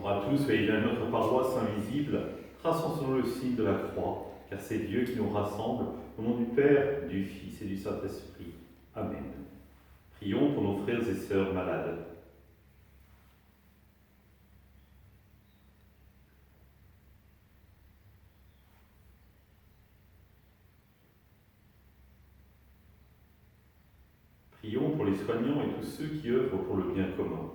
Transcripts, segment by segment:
Bonjour à tous, soyez bien notre paroisse invisible, traçons sur nous le signe de la croix, car c'est Dieu qui nous rassemble, au nom du Père, du Fils et du Saint-Esprit. Amen. Prions pour nos frères et sœurs malades. Prions pour les soignants et tous ceux qui œuvrent pour le bien commun.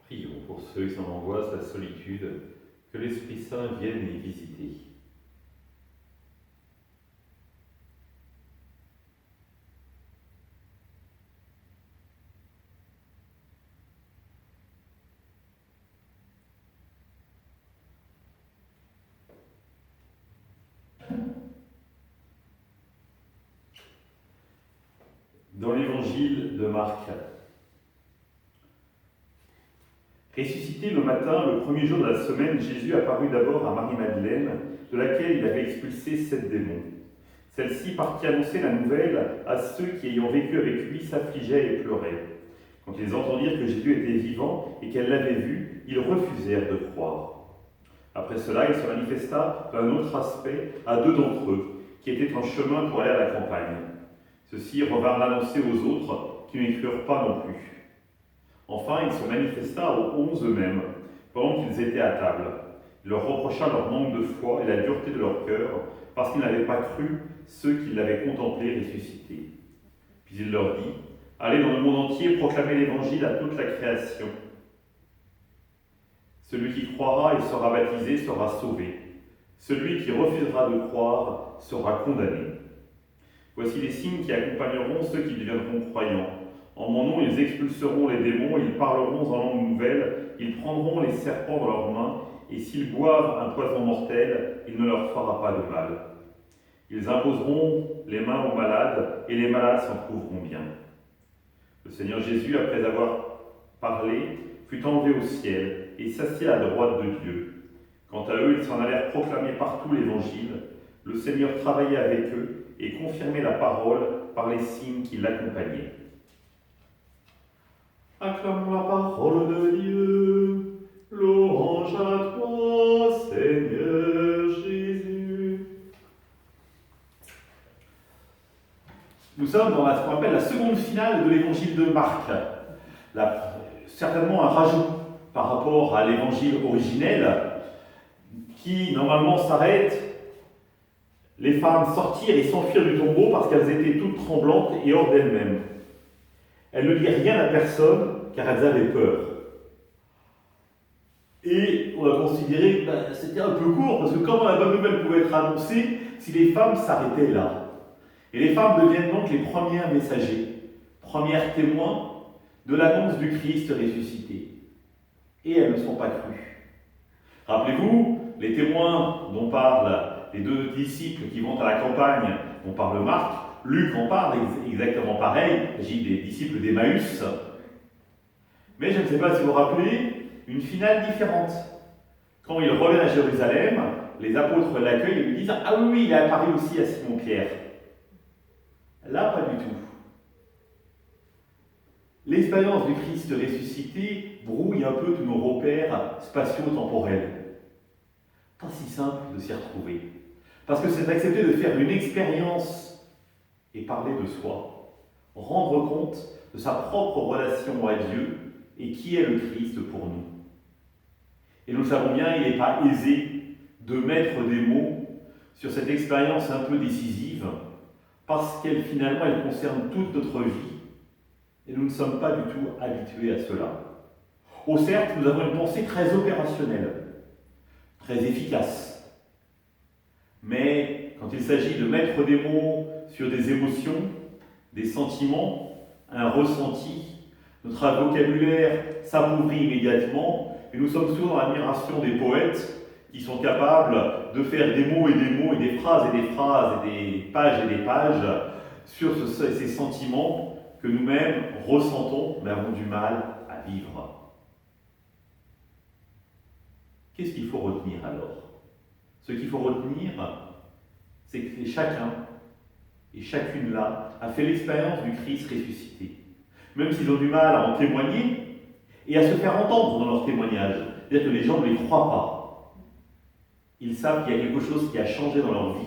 Prions pour ceux qui sont en angoisse, la solitude, que l'Esprit Saint vienne les visiter. Dans l'évangile de Marc, ressuscité le matin, le premier jour de la semaine, Jésus apparut d'abord à Marie-Madeleine, de laquelle il avait expulsé 7 démons. Celle-ci partit annoncer la nouvelle à ceux qui, ayant vécu avec lui, s'affligeaient et pleuraient. Quand ils entendirent que Jésus était vivant et qu'elle l'avait vu, ils refusèrent de croire. Après cela, il se manifesta d'un autre aspect à 2 d'entre eux, qui étaient en chemin pour aller à la campagne. Ceux-ci revinrent l'annoncer aux autres, qui n'y crurent pas non plus. Enfin, il se manifesta aux 11 eux-mêmes, pendant qu'ils étaient à table. Il leur reprocha leur manque de foi et la dureté de leur cœur, parce qu'ils n'avaient pas cru ceux qui l'avaient contemplé ressuscité. Puis il leur dit, « Allez dans le monde entier proclamer l'Évangile à toute la création. Celui qui croira et sera baptisé sera sauvé. Celui qui refusera de croire sera condamné. Voici les signes qui accompagneront ceux qui deviendront croyants. En mon nom, ils expulseront les démons, ils parleront en langue nouvelle, ils prendront les serpents dans leurs mains, et s'ils boivent un poison mortel, il ne leur fera pas de mal. Ils imposeront les mains aux malades, et les malades s'en trouveront bien. » Le Seigneur Jésus, après avoir parlé, fut enlevé au ciel et s'assit à la droite de Dieu. Quant à eux, ils s'en allèrent proclamer partout l'Évangile. Le Seigneur travaillait avec eux et confirmait la parole par les signes qui l'accompagnaient. Acclamons la parole de Dieu. Louange à toi, Seigneur Jésus. Nous sommes dans ce qu'on appelle la seconde finale de l'évangile de Marc. Certainement un rajout par rapport à l'évangile originel qui normalement s'arrête. Les femmes sortirent et s'enfuirent du tombeau parce qu'elles étaient toutes tremblantes et hors d'elles-mêmes. Elles ne dirent rien à personne car elles avaient peur. Et on a considéré que c'était un peu court parce que comment la bonne nouvelle pouvait être annoncée si les femmes s'arrêtaient là? Et les femmes deviennent donc les premières messagers, premières témoins de l'annonce du Christ ressuscité. Et elles ne sont pas crues. Rappelez-vous, les témoins dont parlent les 2 disciples qui vont à la campagne, dont parle Marc, Luc en parle exactement pareil, il s'agit des disciples d'Emmaüs. Mais je ne sais pas si vous vous rappelez, une finale différente. Quand ils reviennent à Jérusalem, les apôtres l'accueillent et lui disent « Ah oui, il est apparu aussi à Simon-Pierre. » Là, pas du tout. L'expérience du Christ ressuscité brouille un peu tous nos repères spatio-temporels. Pas si simple de s'y retrouver. Parce que c'est accepter de faire une expérience et parler de soi, rendre compte de sa propre relation à Dieu et qui est le Christ pour nous. Et nous savons bien, il n'est pas aisé de mettre des mots sur cette expérience un peu décisive, parce qu'elle finalement elle concerne toute notre vie, et nous ne sommes pas du tout habitués à cela. Au certes, nous avons une pensée très opérationnelle, très efficace. Mais quand il s'agit de mettre des mots sur des émotions, des sentiments, un ressenti, notre vocabulaire s'appauvrit immédiatement et nous sommes souvent dans l'admiration des poètes qui sont capables de faire des mots et des phrases et des phrases et des pages sur ces sentiments que nous-mêmes ressentons mais avons du mal à vivre. Qu'est-ce qu'il faut retenir alors? Ce qu'il faut retenir, c'est que chacun et chacune là a fait l'expérience du Christ ressuscité. Même s'ils ont du mal à en témoigner et à se faire entendre dans leur témoignage. C'est-à-dire que les gens ne les croient pas. Ils savent qu'il y a quelque chose qui a changé dans leur vie.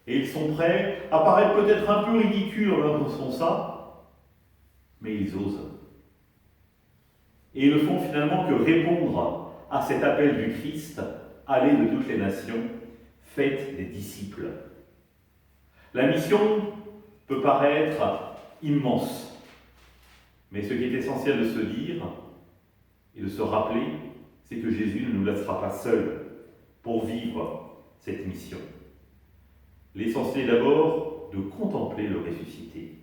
Et ils sont prêts à paraître peut-être un peu ridicules en leur disant ça, mais ils osent. Et ils ne font finalement que répondre à cet appel du Christ, allez de toutes les nations, faites des disciples. La mission peut paraître immense, mais ce qui est essentiel de se dire et de se rappeler, c'est que Jésus ne nous laissera pas seuls pour vivre cette mission. L'essentiel est d'abord de contempler le ressuscité,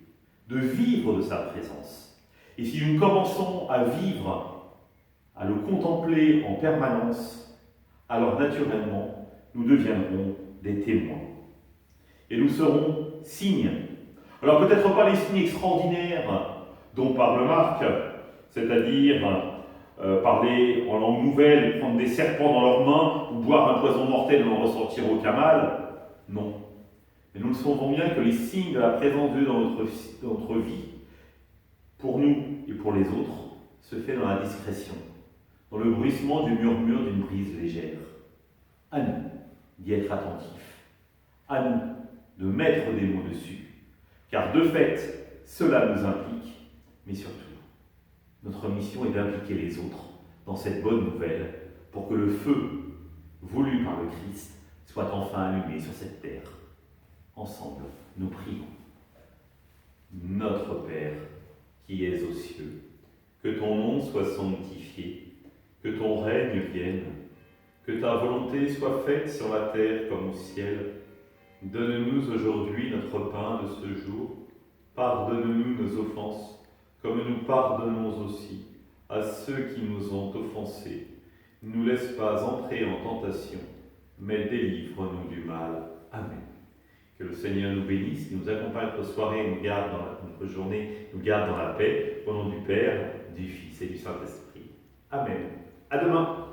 de vivre de sa présence. Et si nous commençons à vivre, à le contempler en permanence, alors naturellement, nous deviendrons des témoins. Et nous serons signes. Alors peut-être pas les signes extraordinaires dont parle Marc, c'est-à-dire parler en langue nouvelle, prendre des serpents dans leurs mains ou boire un poison mortel et n'en ressortir aucun mal. Non. Mais nous le savons bien que les signes de la présence de Dieu dans notre vie, pour nous et pour les autres, se fait dans la discrétion, dans le bruissement du murmure d'une brise légère. À nous d'y être attentifs, à nous de mettre des mots dessus, car de fait, cela nous implique, mais surtout, notre mission est d'impliquer les autres dans cette bonne nouvelle pour que le feu, voulu par le Christ, soit enfin allumé sur cette terre. Ensemble, nous prions. Notre Père, qui es aux cieux, que ton nom soit sanctifié, que ton règne vienne, que ta volonté soit faite sur la terre comme au ciel. Donne-nous aujourd'hui notre pain de ce jour. Pardonne-nous nos offenses, comme nous pardonnons aussi à ceux qui nous ont offensés. Ne nous laisse pas entrer en tentation, mais délivre-nous du mal. Amen. Que le Seigneur nous bénisse, nous accompagne notre soirée, nous garde dans notre journée, nous garde dans la paix. Au nom du Père, du Fils et du Saint-Esprit. Amen. À demain.